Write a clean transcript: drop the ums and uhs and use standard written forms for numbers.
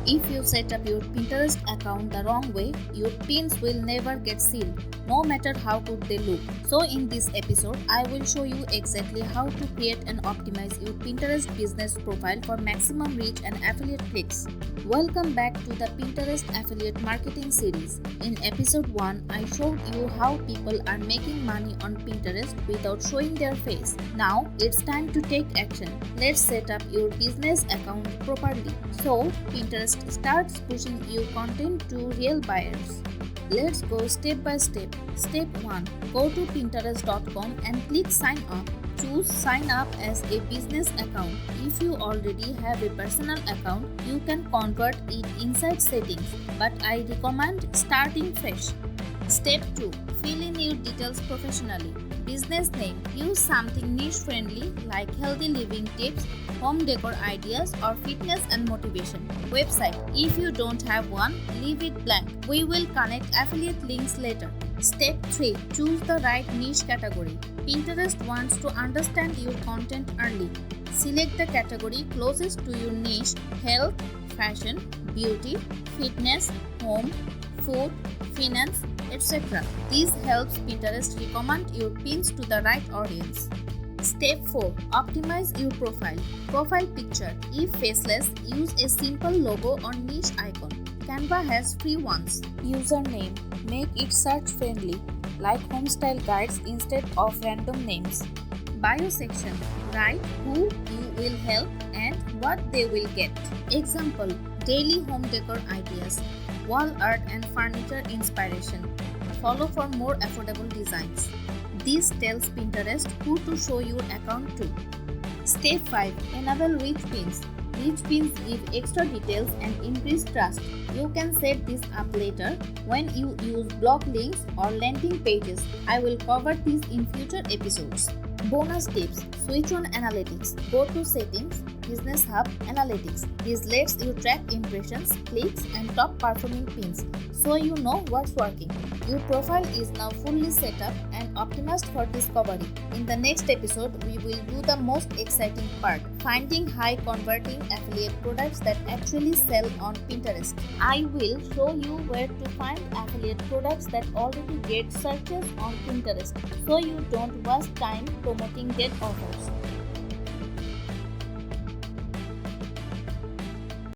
If you set up your Pinterest account the wrong way, your pins will never get seen, no matter how good they look. So in this episode, I will show you exactly how to create and optimize your Pinterest business profile for maximum reach and affiliate clicks. Welcome back to the Pinterest Affiliate Marketing series. In episode 1, I showed you how people are making money on Pinterest without showing their face. Now it's time to take action. Let's set up your business account properly so Pinterest starts pushing your content to real buyers. Let's go step by step. Step 1. Go to pinterest.com and click sign up. Choose sign up as a business account. If you already have a personal account, you can convert it inside settings, but I recommend starting fresh. Step 2. Fill in your details professionally. Business name. Use something niche friendly like healthy living tips, home decor ideas, or fitness and motivation. Website. If you don't have one, leave it blank. We will connect affiliate links later. Step 3. Choose the right niche category. Pinterest wants to understand your content early. Select the category closest to your niche: health, fashion, beauty, fitness, home, food, finance, etc. This helps Pinterest recommend your pins to the right audience. Step 4. Optimize your profile. Profile picture. If faceless, use a simple logo or niche icon. Canva has free ones. Username. Make it search friendly, like homestyle guides instead of random names. Bio section. Write who you will help and what they will get. Example: daily home decor ideas, wall art and furniture inspiration. Follow for more affordable designs. This tells Pinterest who to show your account to. Step 5. Enable rich pins. Rich pins give extra details and increase trust. You can set this up later when you use blog links or landing pages. I will cover this in future episodes. Bonus tips. Switch on analytics. Go to settings, Business Hub, Analytics. This lets you track impressions, clicks, and top performing pins, so you know what's working. Your profile is now fully set up and optimized for discovery. In the next episode, we will do the most exciting part: finding high converting affiliate products that actually sell on Pinterest. I will show you where to find affiliate products that already get searches on Pinterest, so you don't waste time promoting dead offers.